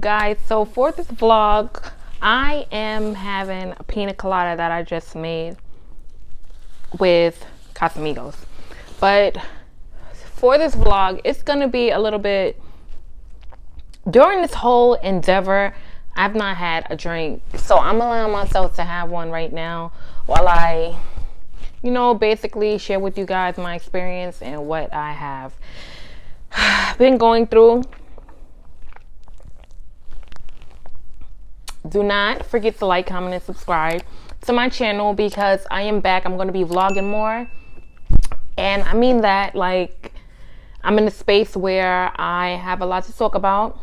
guys. So for this vlog, I am having a pina colada that I just made with Casamigos. But for this vlog, it's gonna be a little bit, during this whole endeavor, I've not had a drink. So I'm allowing myself to have one right now while I, basically share with you guys my experience and what I have been going through. Do not forget to like, comment, and subscribe to my channel because I am back. I'm going to be vlogging more. And I mean that, like, I'm in a space where I have a lot to talk about.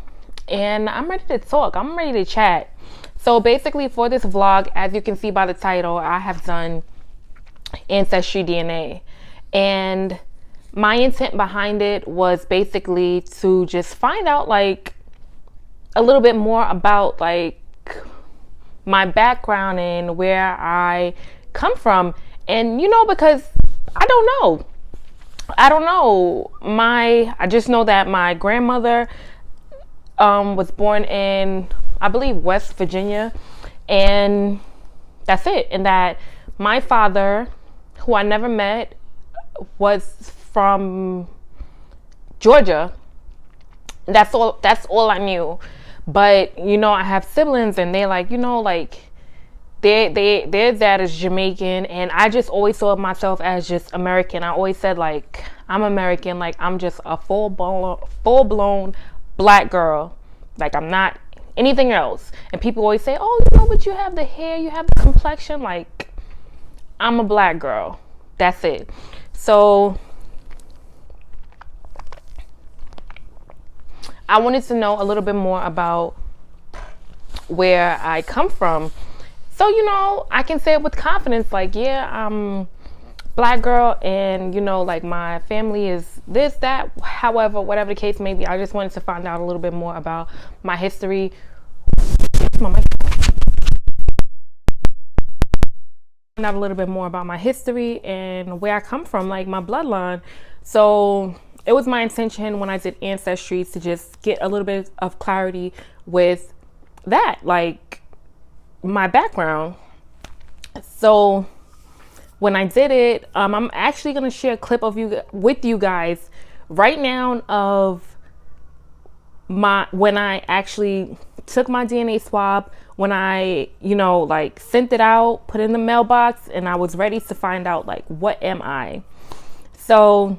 And I'm ready to talk. I'm ready to chat. So basically for this vlog, as you can see by the title, I have done Ancestry DNA. And my intent behind it was basically to just find out, like, a little bit more about, like, my background and where I come from. And because I don't know, I just know that my grandmother was born in, I believe, West Virginia, and that's it. And that my father, who I never met, was from Georgia. That's all I knew. But I have siblings, and they're like, their dad is Jamaican, and I just always saw myself as just American. I always said, like, I'm American, like I'm just a full blown black girl, like I'm not anything else. And people always say, oh, but you have the hair, you have the complexion, like I'm a black girl. That's it. So I wanted to know a little bit more about where I come from. So, I can say it with confidence, like, yeah, I'm black girl, and, like, my family is this, that, however, whatever the case may be. I just wanted to find out a little bit more about my history. Find out a little bit more about my history and where I come from, like my bloodline. So it was my intention when I did Ancestry to just get a little bit of clarity with that, like my background. So when I did it, I'm actually going to share a clip of with you guys right now of when I actually took my DNA swab, when I, like sent it out, put it in the mailbox, and I was ready to find out, like, what am I? So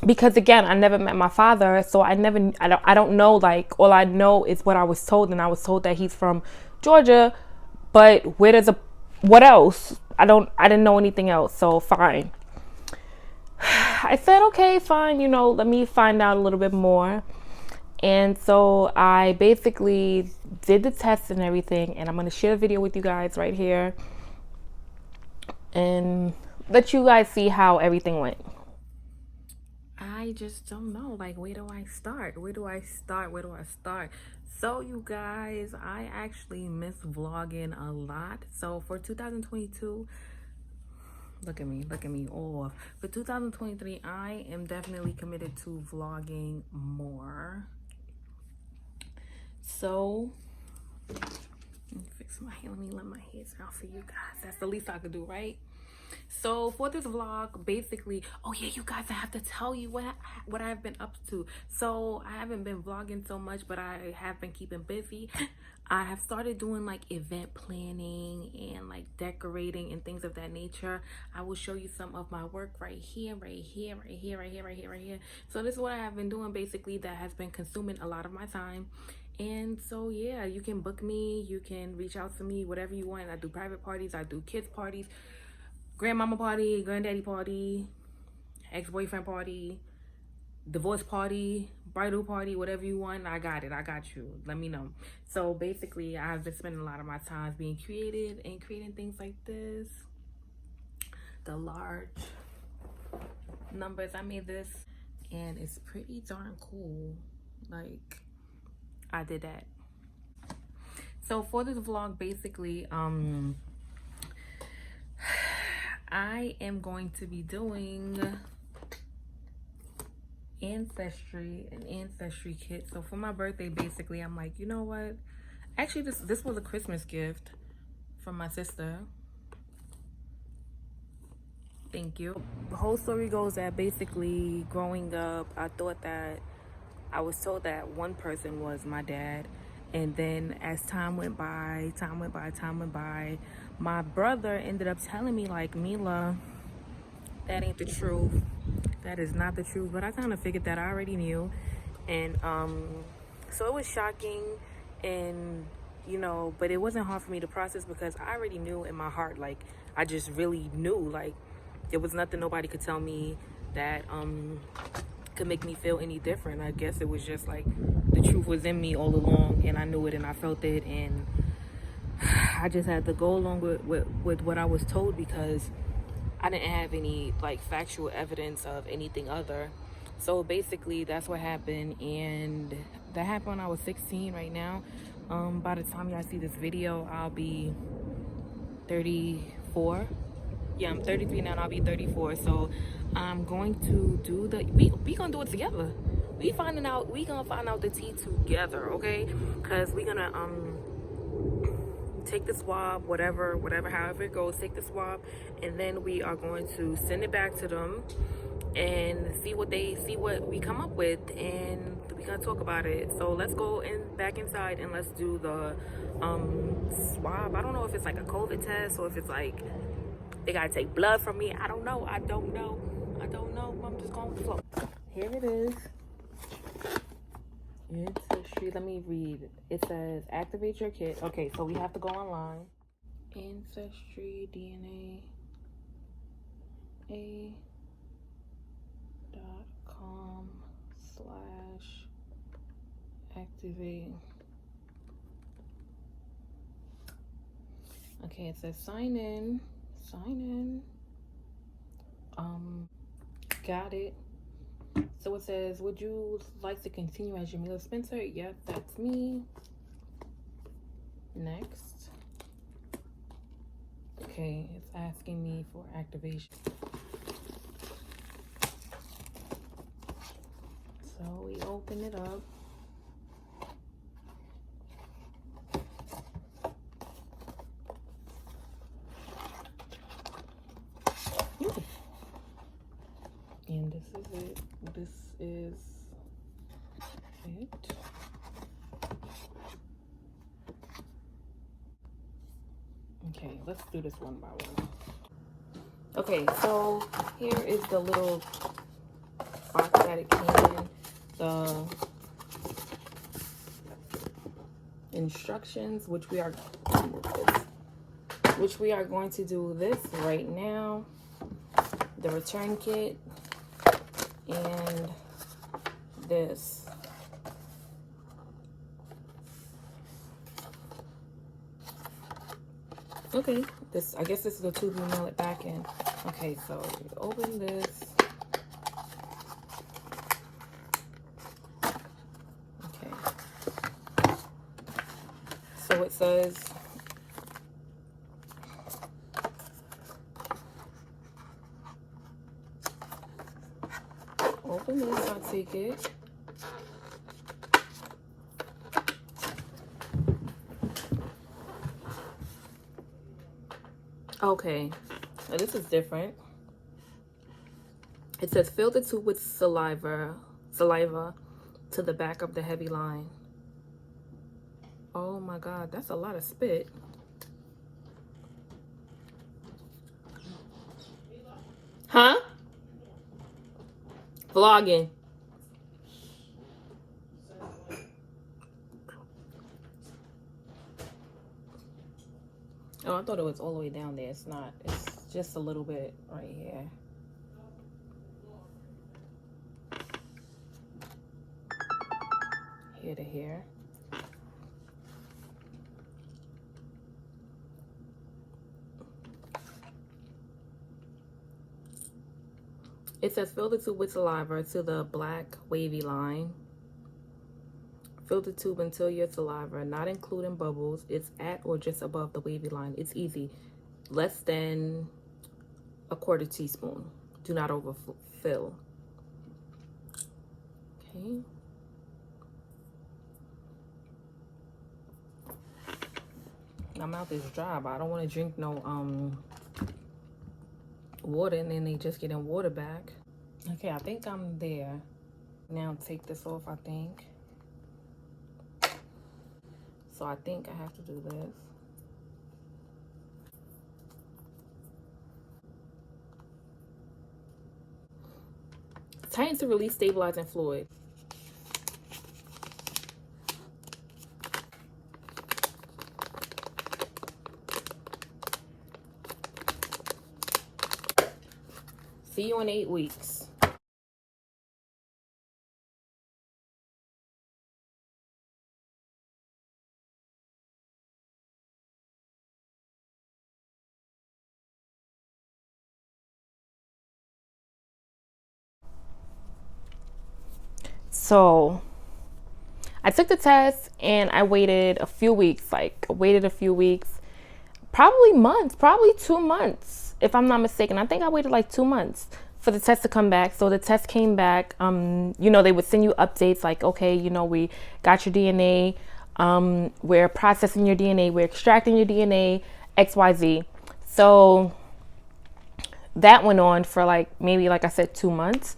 because again, I never met my father, so I don't know, like, all I know is what I was told, and I was told that he's from Georgia, but what else? I didn't know anything else. So fine. I said, okay, fine, let me find out a little bit more. And so I basically did the test and everything, and I'm going to share a video with you guys right here and let you guys see how everything went. I just don't know, like, where do I start? So you guys, I actually miss vlogging a lot. So for 2022, look at me off. For 2023, I am definitely committed to vlogging more. So let me fix my hair. Let me let my hair down for you guys. That's the least I could do, right? So for this vlog, basically, oh yeah, you guys, I have to tell you what I've been up to. So I haven't been vlogging so much, but I have been keeping busy. I have started doing, like, event planning and, like, decorating and things of that nature. I will show you some of my work right here. So this is what I have been doing, basically, that has been consuming a lot of my time. And so yeah, you can book me, you can reach out to me, whatever you want. I do private parties, I do kids parties, grandmama party, granddaddy party, ex-boyfriend party, divorce party, bridal party, whatever you want. I got you. Let me know. So basically, I've been spending a lot of my time being creative and creating things like this. The large numbers, I made this, and it's pretty darn cool. Like, I did that. So for this vlog, basically, I am going to be doing an ancestry kit. So for my birthday, basically, I'm like, you know what? Actually, this was a Christmas gift from my sister. Thank you. The whole story goes that basically growing up, I was told that one person was my dad. And then as time went by, my brother ended up telling me, like, Mila, that ain't the truth. That is not the truth. But I kind of figured that I already knew. And so it was shocking, and but it wasn't hard for me to process because I already knew in my heart. Like, I just really knew. Like, there was nothing nobody could tell me that could make me feel any different. I guess it was just like the truth was in me all along, and I knew it, and I felt it, and I just had to go along with what I was told because I didn't have any like factual evidence of anything other. So basically that's what happened, and that happened when I was 16. Right now, by the time y'all see this video, I'll be 34. Yeah, I'm 33 now, and I'll be 34. So I'm going to do we gonna do it together. We gonna find out the tea together, okay? Because we gonna take the swab, whatever, however it goes, take the swab, and then we are going to send it back to them and see what we come up with, and we're gonna talk about it. So let's go back inside and let's do the swab. I don't know if it's like a COVID test or if it's like they gotta take blood from me. I don't know. I'm just going with the flow. Here it is. Ancestry. Let me read. It says activate your kit. Okay, so we have to go online. Ancestry DNA a.com/activate. Okay, it says sign in. Got it. So it says, would you like to continue as Jamila Spencer? Yep, that's me. Next. Okay, it's asking me for activation. So we open it up. And this is it. Okay, let's do this one by one. Okay, so here is the little box that it came in. The instructions, which we are going to do this right now. The return kit and this. Okay, I guess this is the tube we mail it back in. Okay, so we open this. Okay. So it says open this, I'll take it. Okay, now this is different. It says fill the tube with saliva to the back of the heavy line. Oh my God, that's a lot of spit. Huh? Vlogging. Oh, I thought it was all the way down there. It's not. It's just a little bit right here. Here to here. It says fill the tube with saliva to the black wavy line. Fill the tube until your saliva, not including bubbles, is at or just above the wavy line. It's easy. Less than a quarter teaspoon. Do not overfill. Okay. My mouth is dry, but I don't want to drink no water and then they just get in water back. Okay, I think I'm there. Now take this off, I think. So I think I have to do this. Tighten to release stabilizing fluid. See you in 8 weeks. So I took the test and I waited a few weeks, probably months, probably 2 months, if I'm not mistaken. I think I waited like 2 months for the test to come back. So the test came back. They would send you updates like, okay, we got your DNA. We're processing your DNA. We're extracting your DNA, XYZ. So that went on for maybe, like I said, 2 months.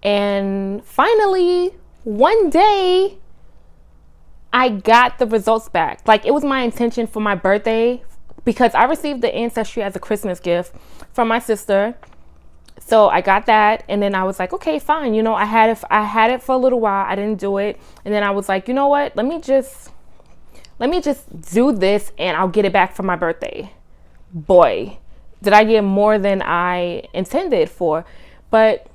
And finally, one day, I got the results back. It was my intention for my birthday, because I received the Ancestry as a Christmas gift from my sister. So I got that, and then I was like, okay, fine. I had it for a little while. I didn't do it, and then I was like, you know what? Let me just do this, and I'll get it back for my birthday. Boy, did I get more than I intended for, but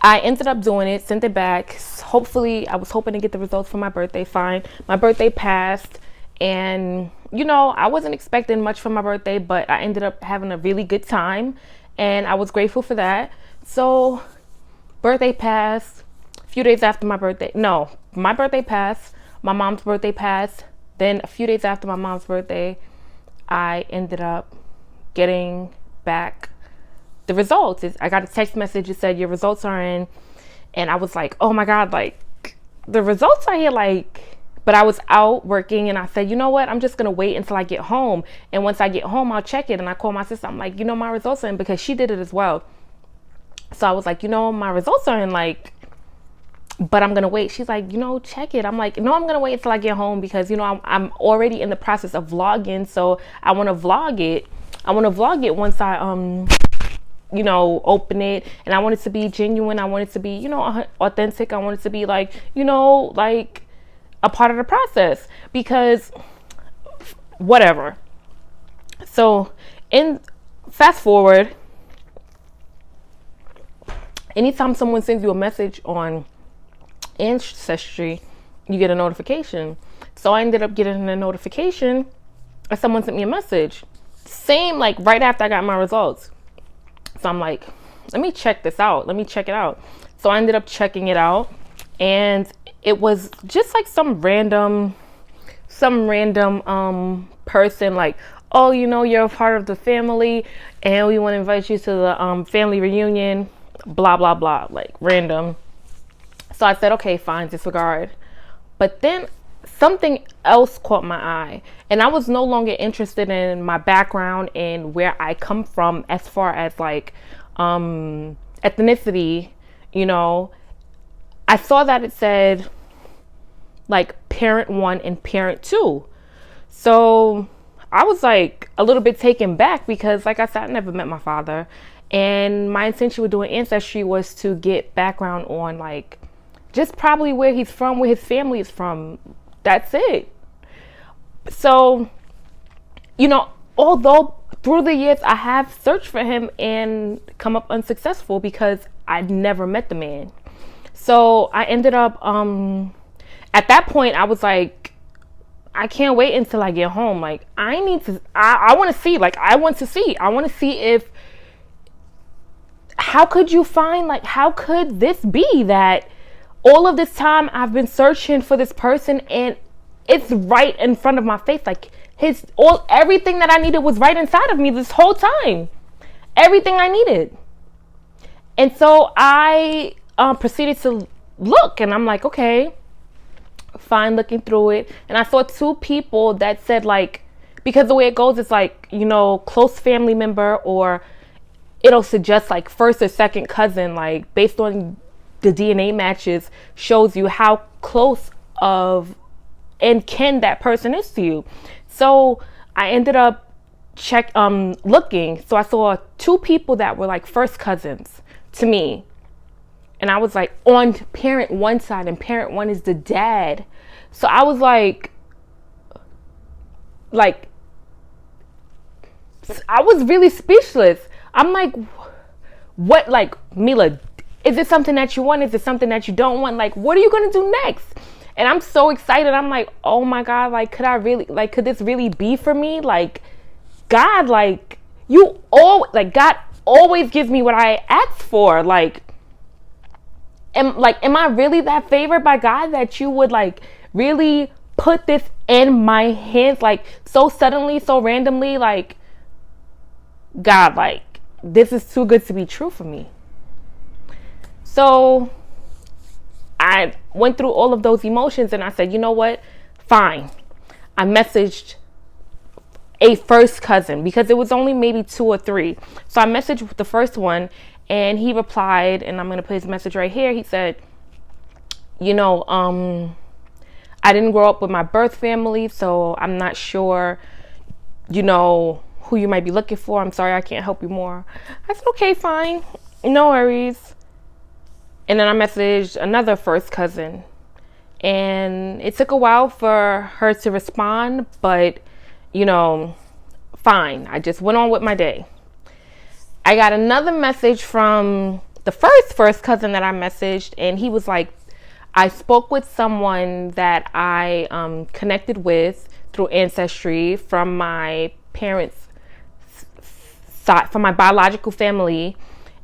I ended up doing it, sent it back. Hopefully, I was hoping to get the results for my birthday. Fine. My birthday passed, and I wasn't expecting much for my birthday, but I ended up having a really good time, and I was grateful for that. So birthday passed. A few days after my birthday, no, my birthday passed, my mom's birthday passed. Then a few days after my mom's birthday, I ended up getting back the results. I got a text message that said your results are in, and I was like, oh my God, the results are here, but I was out working, and I said, you know what, I'm just gonna wait until I get home, and once I get home, I'll check it. And I called my sister. I'm like, my results are in, because she did it as well. So I was like, my results are in, but I'm gonna wait. She's like, check it. I'm like, no, I'm gonna wait until I get home, because I'm already in the process of vlogging, so I want to vlog it. Once I open it, and I want it to be genuine. I want it to be, authentic. I want it to be a part of the process, because whatever. So fast forward, anytime someone sends you a message on Ancestry, you get a notification. So I ended up getting a notification that someone sent me a message. Same, right after I got my results. So I'm like, let me check this out. Let me check it out. So I ended up checking it out, and it was just some random person, oh, you're a part of the family, and we want to invite you to the family reunion, blah, blah, blah, random. So I said, okay, fine, disregard. But then something else caught my eye, and I was no longer interested in my background and where I come from as far as ethnicity. I saw that it said parent 1 and parent 2. So I was a little bit taken back, because like I said, I never met my father, and my intention with doing Ancestry was to get background on just probably where he's from, where his family is from. That's it. So, although through the years I have searched for him and come up unsuccessful, because I never met the man. So I ended up, at that point, I was like, I can't wait until I get home. I want to see, I want to see if, how could you find, how could this be that all of this time I've been searching for this person, and it's right in front of my face. Everything that I needed was right inside of me this whole time. Everything I needed. And so I proceeded to look, and I'm like, okay, fine, looking through it. And I saw two people that said, like, because the way it goes is like, close family member, or it'll suggest like first or second cousin, like based on the DNA matches, shows you how close of and kin that person is to you. So I ended up looking. So I saw two people that were like first cousins to me. And I was like on parent one side, and parent one is the dad. So I was like I was really speechless. I'm like, what, like, Mila, is it something that you want? Is it something that you don't want? Like, what are you going to do next? And I'm so excited. I'm like, oh my God, like, could this really be for me? Like, God, like, God always gives me what I ask for. Like, am I really that favored by God that you would like really put this in my hands, like so suddenly, so randomly? Like, God, like, this is too good to be true for me. So I went through all of those emotions, and I said, you know what? Fine. I messaged a first cousin, because it was only maybe 2 or 3. So I messaged the first one, and he replied, and I'm going to put his message right here. He said, I didn't grow up with my birth family, so I'm not sure, who you might be looking for. I'm sorry, I can't help you more. I said, okay, fine. No worries. And then I messaged another first cousin, and it took a while for her to respond, but fine. I just went on with my day. I got another message from the first cousin that I messaged, and he was like, I spoke with someone that I connected with through Ancestry from my parents' side, from my biological family,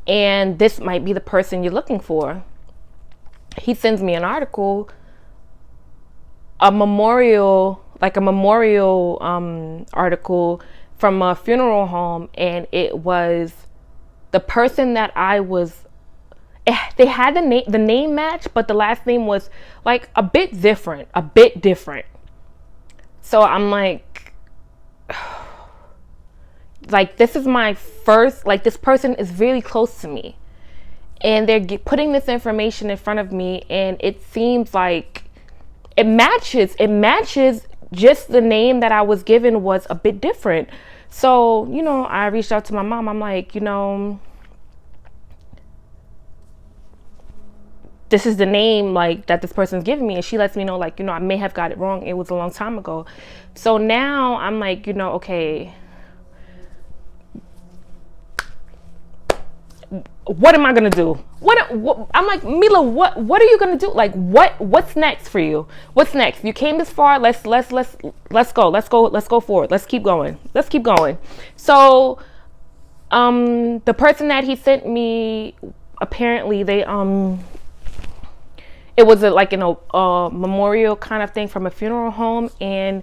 and this might be the person you're looking for. He sends me an article, a memorial article from a funeral home, and it was the person that they had the name match, but the last name was like a bit different. So I'm like, this is my first, this person is really close to me, and they're putting this information in front of me, and it seems like it matches. Just the name that I was given was a bit different. So, I reached out to my mom. I'm like, this is the name that this person's giving me. And she lets me know, I may have got it wrong. It was a long time ago. So now I'm like, okay, what am I gonna do? What I'm like, Mila, what are you gonna do? Like, what's next for you? What's next? You came this far. Let's go forward. Let's keep going. So the person that he sent me, apparently they it was a memorial kind of thing from a funeral home. And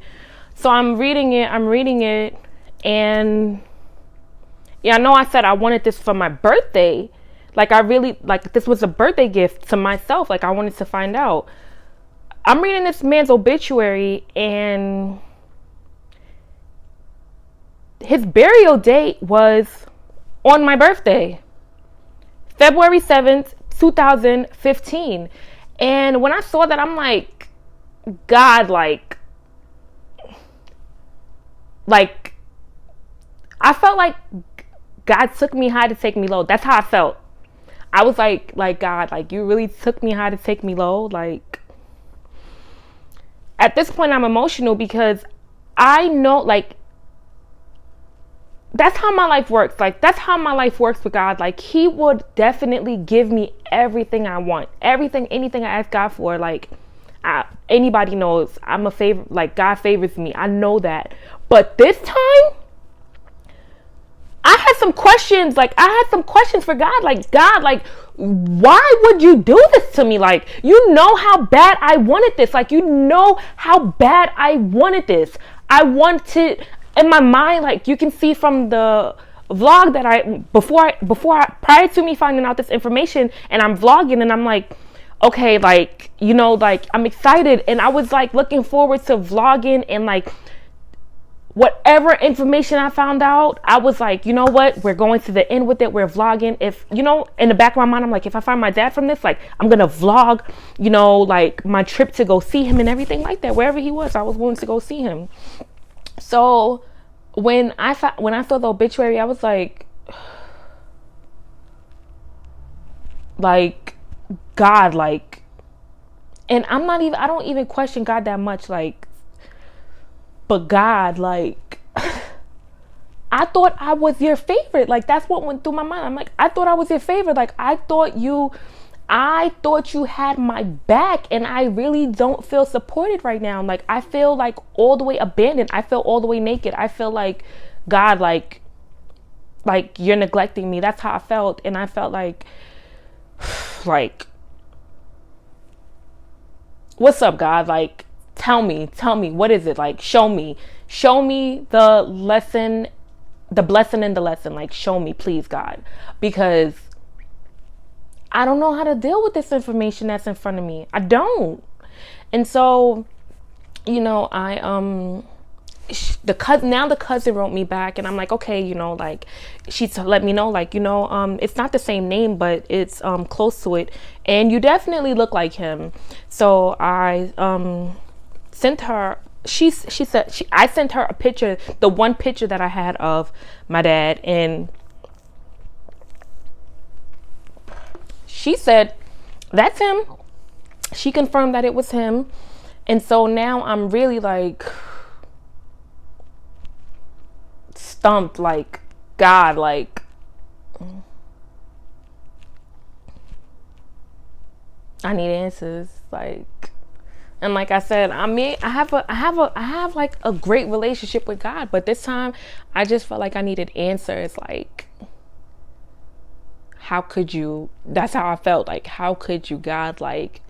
so I'm reading it, and yeah, I know I said I wanted this for my birthday. I really, this was a birthday gift to myself. I wanted to find out. I'm reading this man's obituary, and his burial date was on my birthday, February 7th, 2015. And when I saw that, I'm like, God, I felt like God took me high to take me low. That's how I felt. I was like, God, you really took me high to take me low. At this point, I'm emotional, because I know, that's how my life works. That's how my life works with God. He would definitely give me everything I want. Anything I ask God for. Anybody knows I'm a favor. God favors me. I know that. But this time, I had some questions. I had some questions for God. God, why would you do this to me? You know how bad I wanted this. You know how bad I wanted this. I wanted, in my mind, you can see from the vlog that prior to me finding out this information, and I'm vlogging, and I'm like, okay, like, you know, like I'm excited, and I was like looking forward to vlogging, and like whatever information I found out, I was like, you know what, we're going to the end with it, we're vlogging. If, you know, in the back of my mind, I'm like, if I find my dad from this, like, I'm gonna vlog, you know, like my trip to go see him and everything like that. Wherever he was, I was willing to go see him. So when I saw the obituary, I was like God, like, and I don't even question God that much, like, but God, like, I thought I was your favorite. Like, that's what went through my mind. I'm like, I thought I was your favorite. Like, I thought you had my back, and I really don't feel supported right now. Like, I feel like all the way abandoned. I feel all the way naked. I feel like, God, like you're neglecting me. That's how I felt. And I felt like, what's up, God? Like, tell me, what is it? Like, show me the lesson, the blessing in the lesson. Like, show me, please, God, because I don't know how to deal with this information that's in front of me. I don't. And so, you know, the cousin wrote me back, and I'm like, okay, you know, like, she let me know, like, you know, it's not the same name, but it's close to it, and you definitely look like him. So I sent her, I sent her a picture, the one picture that I had of my dad, and she said, that's him. She confirmed that it was him. And so now I'm really like stumped, like, God, like, I need answers, like. And like I said, I mean, I have like a great relationship with God, but this time I just felt like I needed answers. Like, how could you? That's how I felt. Like, how could you, God? Like,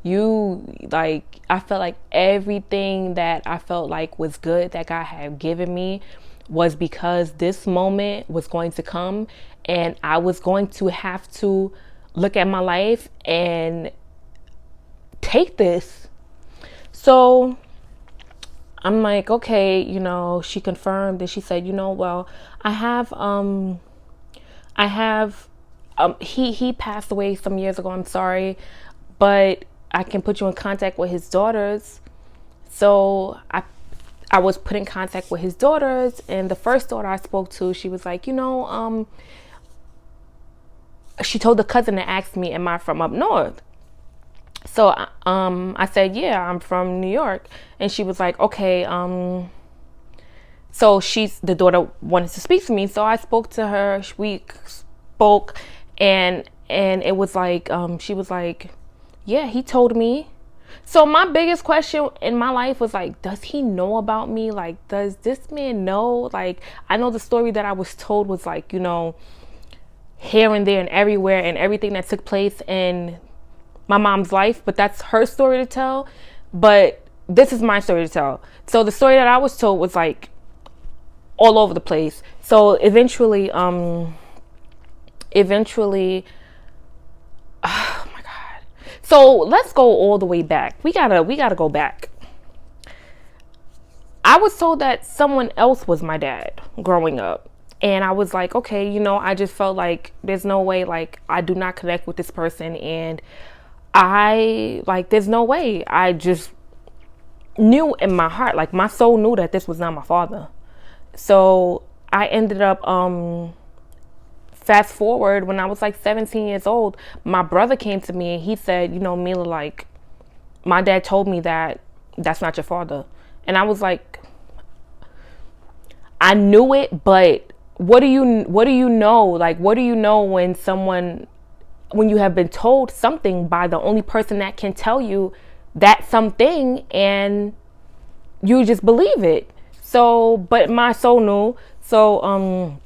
I felt like everything that I felt like was good that God had given me was because this moment was going to come, and I was going to have to look at my life and take this. So I'm like, okay, you know, she confirmed, and she said, you know, well, he passed away some years ago. I'm sorry, but I can put you in contact with his daughters. So I was put in contact with his daughters, and the first daughter I spoke to, she was like, you know, she told the cousin that asked me, am I from up north? So I said, yeah, I'm from New York. And she was like, okay. So the daughter wanted to speak to me. So I spoke to her. We spoke, and it was like, she was like, yeah, he told me. So my biggest question in my life was like, does he know about me? Like, does this man know? Like, I know the story that I was told was like, you know, here and there and everywhere, and everything that took place in my mom's life, but that's her story to tell. But this is my story to tell. So the story that I was told was like all over the place. So eventually, oh my God. So let's go all the way back. We gotta go back. I was told that someone else was my dad growing up. And I was like, okay, you know, I just felt like there's no way, like, I do not connect with this person, and there's no way. I just knew in my heart, like, my soul knew that this was not my father. So I ended up, fast forward, when I was like 17 years old, my brother came to me and he said, you know, Mila, like, my dad told me that that's not your father. And I was like, I knew it, but what do you know? Like, what do you know when you have been told something by the only person that can tell you that something, and you just believe it? So, but my soul knew. So,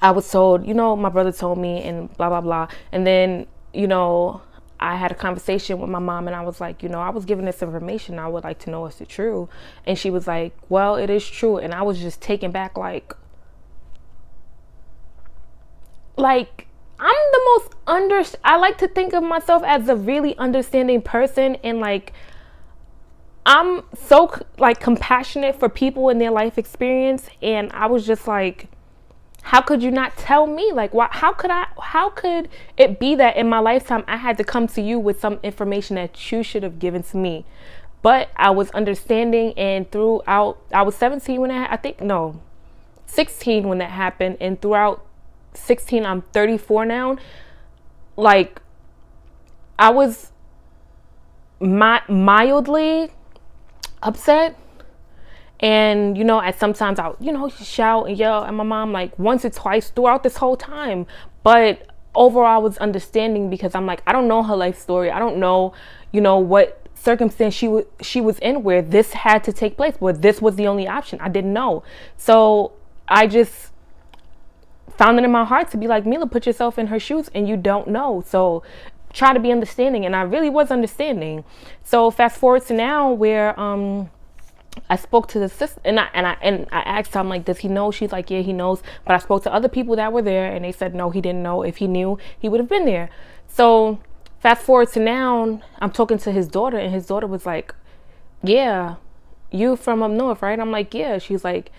I was told, you know, my brother told me, and blah, blah, blah. And then, you know, I had a conversation with my mom, and I was like, you know, I was given this information. I would like to know if it's true. And she was like, well, it is true. And I was just taken back, like, I'm the most I like to think of myself as a really understanding person, and like I'm so like compassionate for people in their life experience, and I was just like, how could you not tell me? Like, why, how could it be that in my lifetime I had to come to you with some information that you should have given to me? But I was understanding, and throughout, I was 17 when I think, no, 16 when that happened, and throughout 16, I'm 34 now. Like, I was mildly upset. And, you know, at sometimes I'll, you know, shout and yell at my mom like once or twice throughout this whole time. But overall, I was understanding because I'm like, I don't know her life story. I don't know, you know, what circumstance she was in where this had to take place, where this was the only option. I didn't know. So I just found it in my heart to be like, Mila, put yourself in her shoes, and you don't know. So try to be understanding. And I really was understanding. So fast forward to now where, I spoke to the sister, and I asked her, I'm like, does he know? She's like, yeah, he knows. But I spoke to other people that were there, and they said no, he didn't know. If he knew, he would have been there. So fast forward to now, I'm talking to his daughter, and his daughter was like, yeah, you from up north, right? I'm like, yeah. She's like,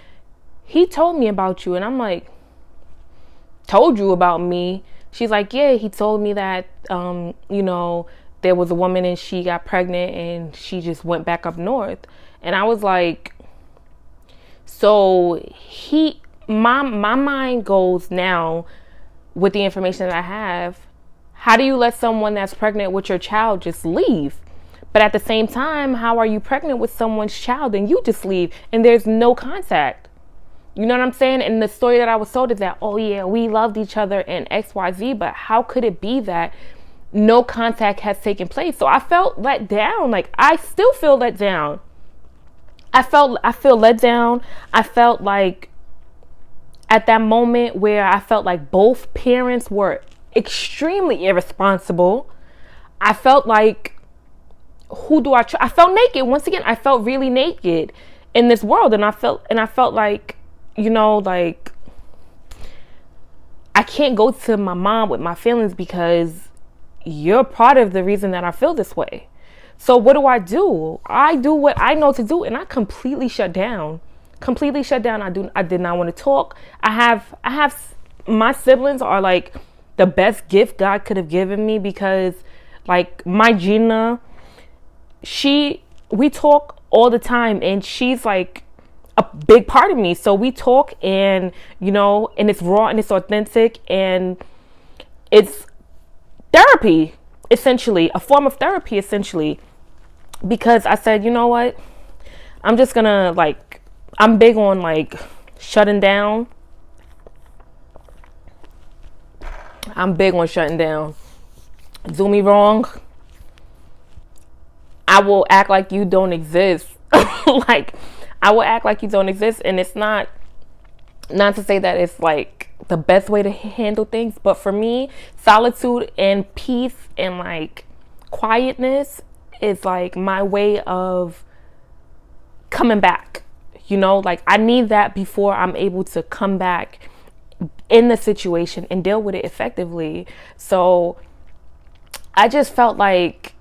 he told me about you. And I'm like, told you about me? She's like, yeah, he told me that, you know, there was a woman and she got pregnant and she just went back up north. And I was like, so my mind goes now with the information that I have. How do you let someone that's pregnant with your child just leave? But at the same time, how are you pregnant with someone's child and you just leave and there's no contact? You know what I'm saying? And the story that I was told is that, oh yeah, we loved each other and XYZ, but how could it be that no contact has taken place? So I felt let down. Like, I still feel let down. I feel let down. I felt like at that moment where I felt like both parents were extremely irresponsible. I felt like, who do I trust? I felt naked. Once again, I felt really naked in this world. And I felt like, you know, like I can't go to my mom with my feelings because you're part of the reason that I feel this way. So what do? I do what I know to do, and I completely shut down. I did not want to talk. I have my siblings are like the best gift God could have given me, because like my Gina, we talk all the time, and she's like a big part of me. So we talk, and you know, and it's raw and it's authentic, and it's therapy, essentially, a form of therapy, essentially. Because I said, you know what, I'm just gonna, like, I'm big on like shutting down. Do me wrong, I will act like you don't exist. Like, I will act like you don't exist. And it's not to say that it's like the best way to handle things, but for me, solitude and peace and like quietness is like my way of coming back. You know, like I need that before I'm able to come back in the situation and deal with it effectively. So I just felt like,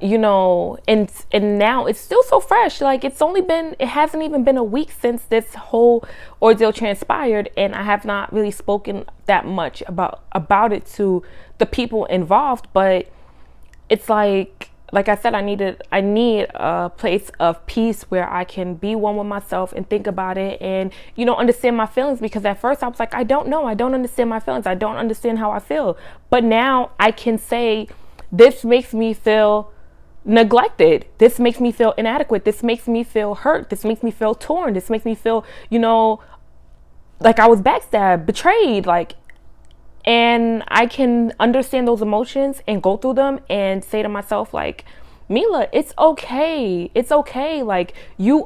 you know, and now it's still so fresh. Like it hasn't even been a week since this whole ordeal transpired, and I have not really spoken that much about it to the people involved. But it's like I said, I need a place of peace where I can be one with myself and think about it and, you know, understand my feelings. Because at first I was like, I don't know. I don't understand my feelings. I don't understand how I feel. But now I can say, this makes me feel neglected. This makes me feel inadequate. This makes me feel hurt. This makes me feel torn. This makes me feel, you know, like I was backstabbed, betrayed, like. And I can understand those emotions and go through them and say to myself, like, Mila, it's okay. It's okay. Like, you're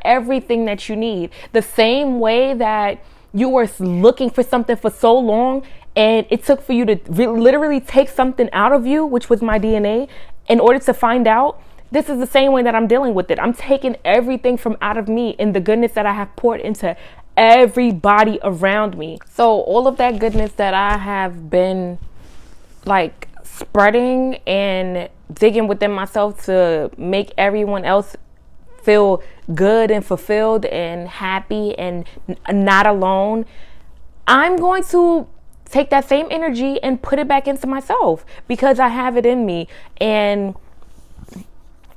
everything that you need. The same way that you were looking for something for so long, and it took for you to literally take something out of you, which was my DNA, in order to find out. This is the same way that I'm dealing with it. I'm taking everything from out of me and the goodness that I have poured into everybody around me. So all of that goodness that I have been like spreading and digging within myself to make everyone else feel good and fulfilled and happy and not alone, I'm going to take that same energy and put it back into myself because I have it in me. And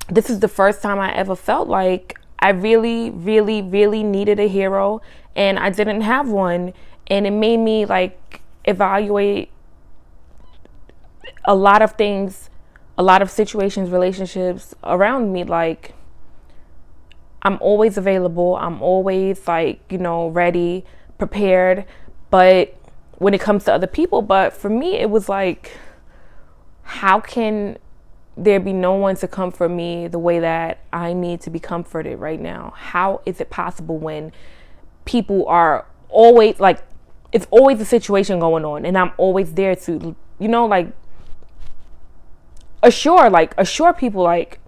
this is the first time I ever felt like I really, really, really needed a hero and I didn't have one. And it made me like evaluate a lot of things, a lot of situations, relationships around me. Like, I'm always available. I'm always like, ready, prepared. But when it comes to other people, but for me, it was like, how can there be no one to comfort me the way that I need to be comforted right now? How is it possible when people are always like, it's always a situation going on and I'm always there to, like assure people like,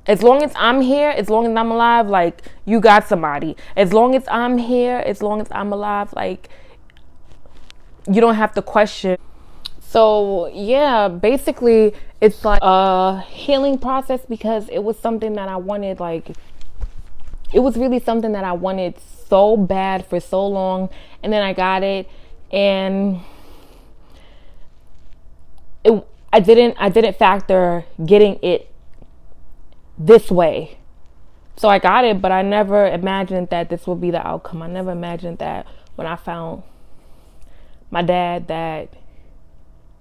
as long as I'm here, as long as I'm alive, like you got somebody. As long as I'm here, as long as I'm alive, like you don't have to question. So yeah, basically it's like a healing process because it was something that I wanted, like it was really something that I wanted so bad for so long, and then I got it, and I didn't factor getting it this way. So I got it, but I never imagined that this would be the outcome. I never imagined that when I found my dad that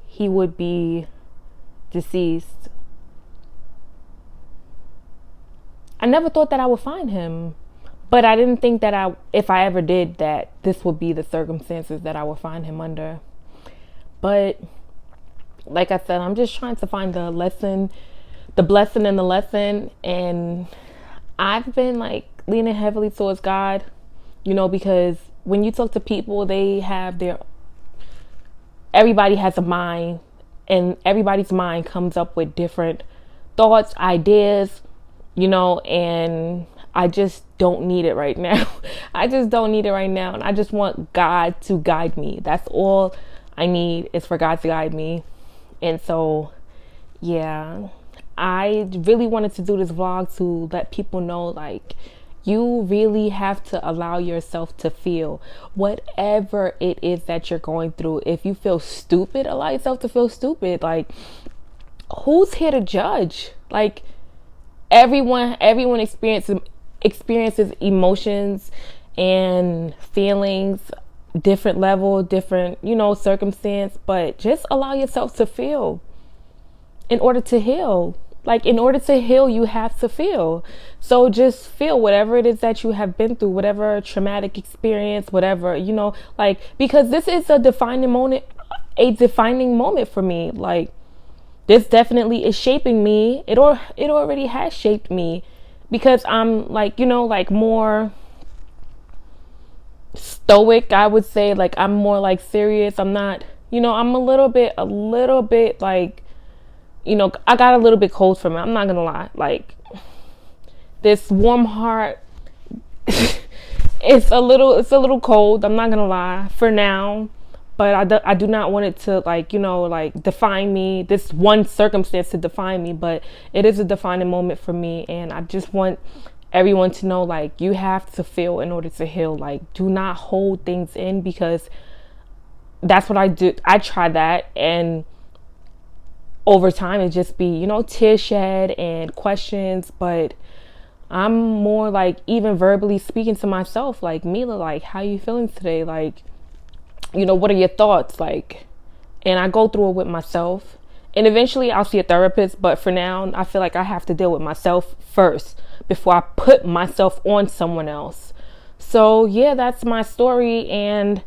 he would be deceased. I never thought that I would find him, but I didn't think that if I ever did, that this would be the circumstances that I would find him under. But like I said, I'm just trying to find the lesson, the blessing in the lesson. And I've been like leaning heavily towards God, because when you talk to people, they have everybody has a mind, and everybody's mind comes up with different thoughts, ideas, and I just don't need it right now. I just don't need it right now. And I just want God to guide me. That's all I need, is for God to guide me. And so, yeah, I really wanted to do this vlog to let people know, like, you really have to allow yourself to feel whatever it is that you're going through. If you feel stupid, allow yourself to feel stupid. Like, who's here to judge? Like, everyone experiences emotions and feelings, different level, different, circumstance, but just allow yourself to feel in order to heal. Like, in order to heal, you have to feel. So just feel whatever it is that you have been through, whatever traumatic experience, whatever, like, because this is a defining moment for me. Like, this definitely is shaping me. It already has shaped me, because I'm like, like more stoic, I would say. Like, I'm more like serious. I'm not, I'm a little bit like, I got a little bit cold from it. I'm not gonna lie. Like, this warm heart, it's a little cold. I'm not gonna lie for now, but I do not want it to like, like define me. This one circumstance to define me, but it is a defining moment for me, and I just want everyone to know, like, you have to feel in order to heal. Like, do not hold things in, because that's what I do. I try that, and over time it just be, tears shed and questions. But I'm more like even verbally speaking to myself, like, Mila, like, how you feeling today? Like, what are your thoughts? Like, and I go through it with myself, and eventually I'll see a therapist. But for now, I feel like I have to deal with myself first before I put myself on someone else. So yeah, that's my story, and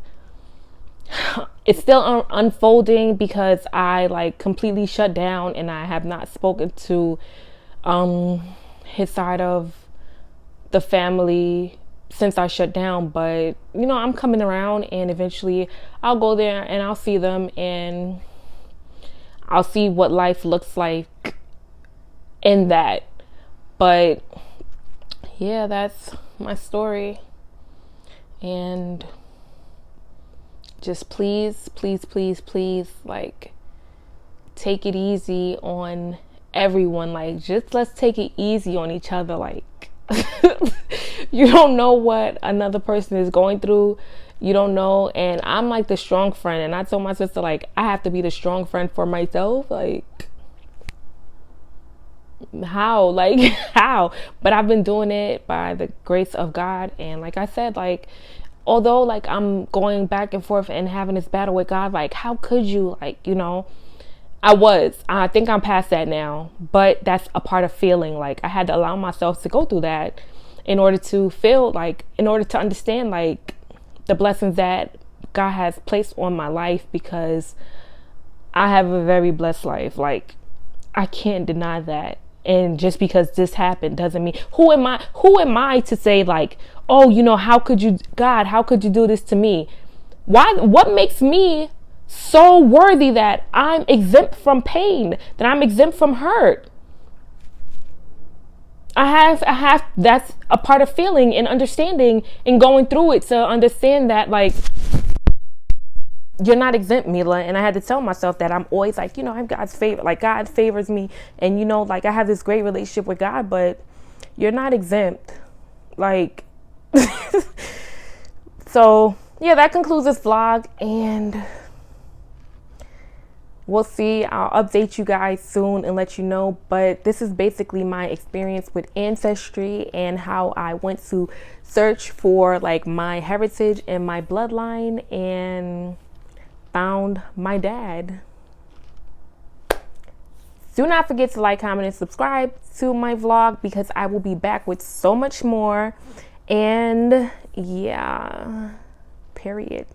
it's still unfolding because I like completely shut down, and I have not spoken to his side of the family since I shut down. But I'm coming around, and eventually I'll go there and I'll see them, and I'll see what life looks like in that. But yeah, that's my story. And just please, please, please, please, like, take it easy on everyone. Like, just let's take it easy on each other. Like, you don't know what another person is going through. You don't know. And I'm like the strong friend. And I told my sister, like, I have to be the strong friend for myself. Like, how? Like, how? But I've been doing it by the grace of God. And like I said, like, although like I'm going back and forth and having this battle with God, like, how could you, like, you know, I think I'm past that now, but that's a part of feeling. Like, I had to allow myself to go through that in order to feel, like, in order to understand, like, the blessings that God has placed on my life, because I have a very blessed life. Like, I can't deny that. And just because this happened doesn't mean, who am I to say, like, oh, you know, how could you, God, how could you do this to me? What makes me so worthy that I'm exempt from pain, that I'm exempt from hurt? That's a part of feeling and understanding and going through it, to understand that, like, you're not exempt, Mila. And I had to tell myself that I'm always like, you know, I'm God's favor, like, God favors me. And, you know, like, I have this great relationship with God, but you're not exempt. Like, so yeah, that concludes this vlog, and we'll see. I'll update you guys soon and let you know. But this is basically my experience with Ancestry and how I went to search for, like, my heritage and my bloodline and found my dad. Do not forget to like, comment, and subscribe to my vlog, because I will be back with so much more. And yeah, period.